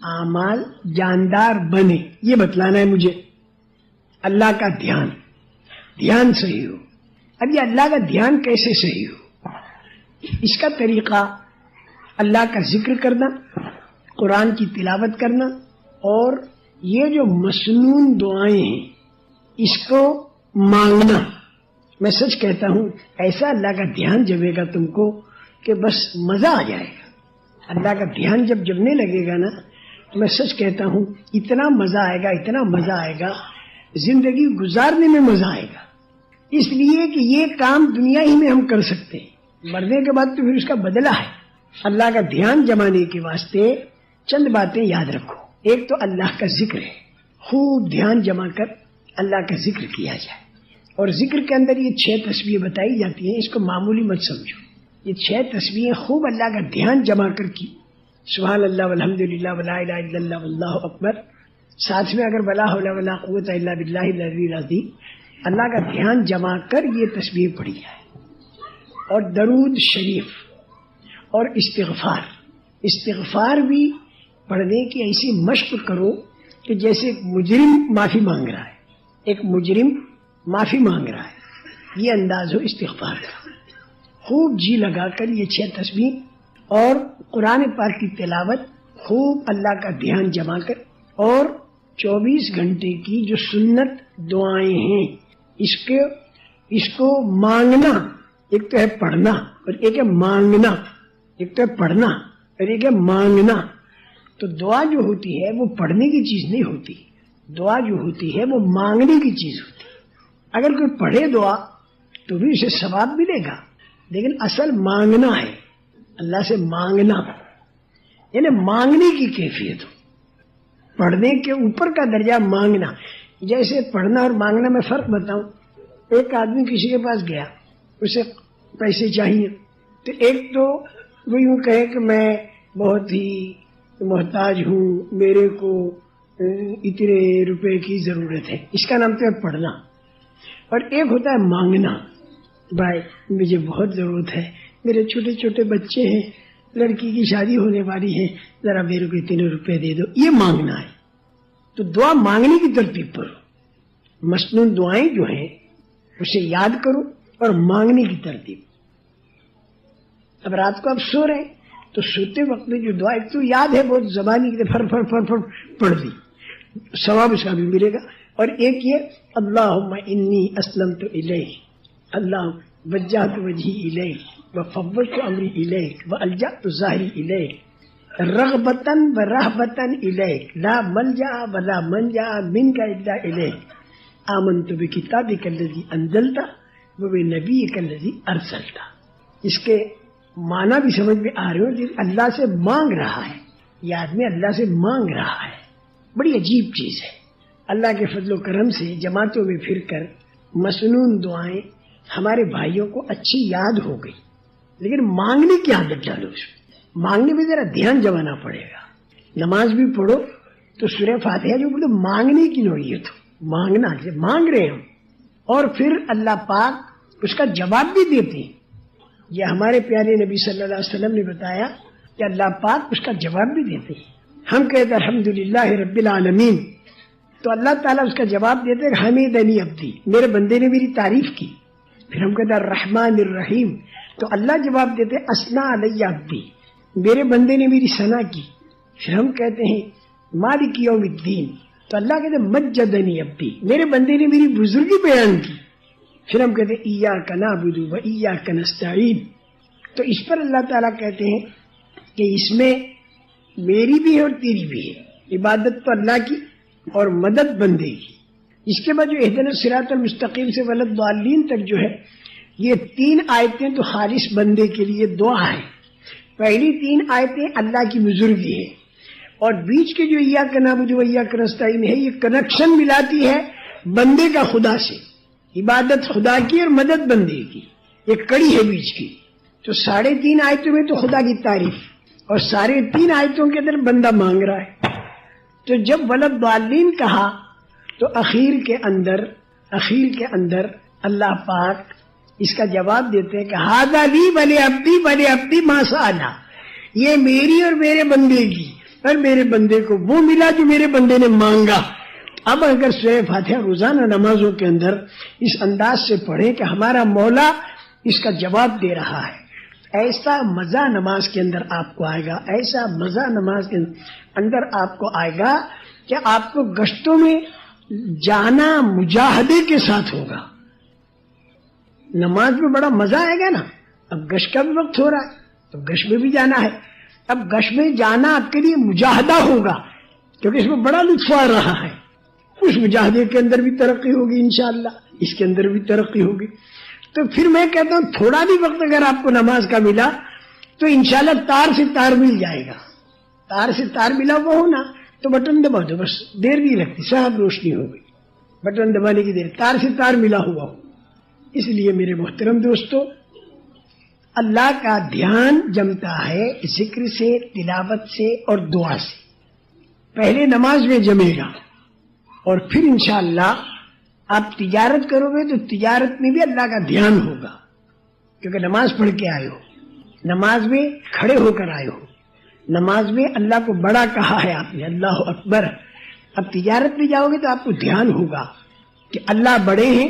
اعمال جاندار بنے، یہ بتلانا ہے مجھے. اللہ کا دھیان صحیح ہو. اب یہ اللہ کا دھیان کیسے صحیح ہو؟ اس کا طریقہ اللہ کا ذکر کرنا، قرآن کی تلاوت کرنا، اور یہ جو مسنون دعائیں ہیں اس کو مانگنا. میں سچ کہتا ہوں ایسا اللہ کا دھیان جمے گا تم کو کہ بس مزہ آ جائے گا. اللہ کا دھیان جب جمنے لگے گا نا تو میں سچ کہتا ہوں اتنا مزہ آئے گا زندگی گزارنے میں مزہ آئے گا. اس لیے کہ یہ کام دنیا ہی میں ہم کر سکتے ہیں، مرنے کے بعد تو پھر اس کا بدلہ ہے. اللہ کا دھیان جمانے کے واسطے چند باتیں یاد رکھو. ایک تو اللہ کا ذکر ہے، خوب دھیان جما کر اللہ کا ذکر کیا جائے. اور ذکر کے اندر یہ 6 تسبیحیں بتائی جاتی ہیں، اس کو معمولی مت سمجھو. یہ 6 تسبیحیں خوب اللہ کا دھیان جما کر کی، سبحان اللہ والحمد للہ ولا الہ الا اللہ واللہ اکبر، ساتھ میں اگر ولا حول ولا قوت الا باللہ العلی العظیم، اللہ کا دھیان جما کر یہ تسبیح پڑھی جائے. اور درود شریف اور استغفار بھی پڑھنے کی ایسی مشق کرو کہ جیسے ایک مجرم معافی مانگ رہا ہے، یہ انداز ہو استغفار کا. خوب جی لگا کر یہ 6 تسبیح اور قرآن پاک کی تلاوت، خوب اللہ کا دھیان جما کر، اور 24 گھنٹے کی جو سنت دعائیں ہیں اس کو مانگنا. ایک تو ہے پڑھنا اور ایک ہے مانگنا. تو دعا جو ہوتی ہے وہ پڑھنے کی چیز نہیں ہوتی، دعا جو ہوتی ہے وہ مانگنے کی چیز ہوتی ہے. اگر کوئی پڑھے دعا تو بھی اسے ثواب ملے گا، لیکن اصل مانگنا ہے، اللہ سے مانگنا، یعنی مانگنے کی کیفیت ہو. پڑھنے کے اوپر کا درجہ مانگنا. جیسے پڑھنا اور مانگنا میں فرق بتاؤں. ایک آدمی کسی کے پاس گیا، اسے پیسے چاہیے، تو ایک تو وہ یوں کہے کہ میں بہت ہی محتاج ہوں، میرے کو اتنے روپے کی ضرورت ہے، اس کا نام تو ہے پڑھنا. اور ایک ہوتا ہے مانگنا، بھائی مجھے بہت ضرورت ہے، میرے چھوٹے چھوٹے بچے ہیں، لڑکی کی شادی ہونے والی ہے، ذرا میرے کو اتنے روپے دے دو. یہ مانگنا ہے. تو دعا مانگنے کی ترتیب پر مسنون دعائیں جو ہیں اسے یاد کرو اور مانگنے کی ترتیب. اب رات کو آپ سو رہے تو سوتے وقت میں جو دعا ایک تو یاد ہے بہت زبانی کی فر فر فر فر پڑھ دی، ثواب اس کا بھی ملے گا. اور ایک یہ اللہم انی اسلمت الیک، اللہ وجہت وجہی الیک وفوضت امری الیک والجأت ظہری الیک رغبتا ورہبتا الیک لا ملجأ ولا منجا منک الا الیک آمنت بکتابک الذی انزلت وبنبیک الذی ارسلت. اس کے معنی بھی سمجھ میں آ رہے ہو کہ اللہ سے مانگ رہا ہے، یہ آدمی اللہ سے مانگ رہا ہے. بڑی عجیب چیز ہے. اللہ کے فضل و کرم سے جماعتوں میں پھر کر مسنون دعائیں ہمارے بھائیوں کو اچھی یاد ہو گئی، لیکن مانگنے کی عادت ڈالو. اس میں مانگنے میں ذرا دھیان جمانا پڑے گا. نماز بھی پڑھو تو سورہ فاتحہ جو بولے مانگنے کی نوعیت ہو، مانگنا مانگ رہے ہم، اور پھر اللہ پاک اس کا جواب بھی دیتے ہیں. یہ ہمارے پیارے نبی صلی اللہ علیہ وسلم نے بتایا کہ اللہ پاک اس کا جواب بھی دیتے ہیں. ہم کہتے الحمدللہ رب العالمین، تو اللہ تعالیٰ اس کا جواب دیتے ہیں حمیدنی عبدی، میرے بندے نے میری تعریف کی. پھر ہم کہتے ہیں الرحمن الرحیم، تو اللہ جواب دیتے ہیں اثنا علی عبدی، میرے بندے نے میری ثنا کی. پھر ہم کہتے ہیں مالک یوم الدین، تو اللہ کہتے ہیں مجدنی عبدی، میرے بندے نے میری بزرگی بیان کی. پھر ہم کہتے ہیں ایاک نعبد و ایاک نستعین، تو اس پر اللہ تعالیٰ کہتے ہیں کہ اس میں میری بھی ہے اور تیری بھی ہے، عبادت تو اللہ کی اور مدد بندے کی. اس کے بعد جو اہدنا الصراط المستقیم سے ولا الضالین تک جو ہے، یہ 3 آیتیں تو خالص بندے کے لیے دعا ہے. پہلی 3 آیتیں اللہ کی بزرگی ہے، اور بیچ کے جو ایاک نعبد و ایاک نستعین ہے، یہ کنیکشن ملاتی ہے بندے کا خدا سے. عبادت خدا کی اور مدد بندے کی، یہ کڑی ہے بیچ کی. تو 3.5 آیتوں میں تو خدا کی تعریف، اور 3.5 آیتوں کے اندر بندہ مانگ رہا ہے. تو جب ولد ضالین کہا تو اخیر کے اندر اللہ پاک اس کا جواب دیتے ہیں کہ ھذا لی ولی عبدی ما سأل، یہ میری اور میرے بندے کی، اور میرے بندے کو وہ ملا جو میرے بندے نے مانگا. اب اگر سورہ فاتحہ روزانہ نمازوں کے اندر اس انداز سے پڑھیں کہ ہمارا مولا اس کا جواب دے رہا ہے، ایسا مزہ نماز کے اندر آپ کو آئے گا، ایسا مزہ نماز کے اندر آپ کو آئے گا کہ آپ کو گشتوں میں جانا مجاہدے کے ساتھ ہوگا. نماز میں بڑا مزہ آئے گا نا. اب گشت کا بھی وقت ہو رہا ہے تو گشت میں بھی جانا ہے. اب گشت میں جانا آپ کے لیے مجاہدہ ہوگا کیونکہ اس میں بڑا لطف آ رہا ہے. اس مجاہدے کے اندر بھی ترقی ہوگی انشاءاللہ، اس کے اندر بھی ترقی ہوگی. تو پھر میں کہتا ہوں تھوڑا بھی وقت اگر آپ کو نماز کا ملا تو انشاءاللہ تار سے تار مل جائے گا. تار سے تار ملا ہوا ہو نا تو بٹن دبا دو، بس دیر نہیں لگتی، صاحب روشنی ہو گئی. بٹن دبانے کی دیر، تار سے تار ملا ہوا ہو. اس لیے میرے محترم دوستو، اللہ کا دھیان جمتا ہے ذکر سے، تلاوت سے اور دعا سے. پہلے نماز میں جمے گا اور پھر انشاءاللہ آپ تجارت کرو گے تو تجارت میں بھی اللہ کا دھیان ہوگا کیونکہ نماز پڑھ کے آئے ہو، نماز میں کھڑے ہو کر آئے ہو، نماز میں اللہ کو بڑا کہا ہے آپ نے، اللہ اکبر. اب تجارت میں جاؤ گے تو آپ کو دھیان ہوگا کہ اللہ بڑے ہیں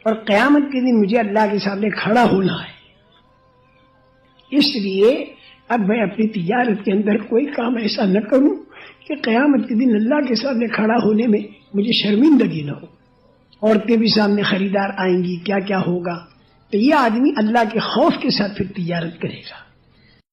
اور قیامت کے دن مجھے اللہ کے سامنے کھڑا ہونا ہے. اس لیے اب میں اپنی تجارت کے اندر کوئی کام ایسا نہ کروں کہ قیامت کے دن اللہ کے سامنے کھڑا ہونے میں مجھے شرمندگی نہ ہو. عورتیں بھی سامنے خریدار آئیں گی، کیا کیا ہوگا. تو یہ آدمی اللہ کے خوف کے ساتھ پھر تجارت کرے گا.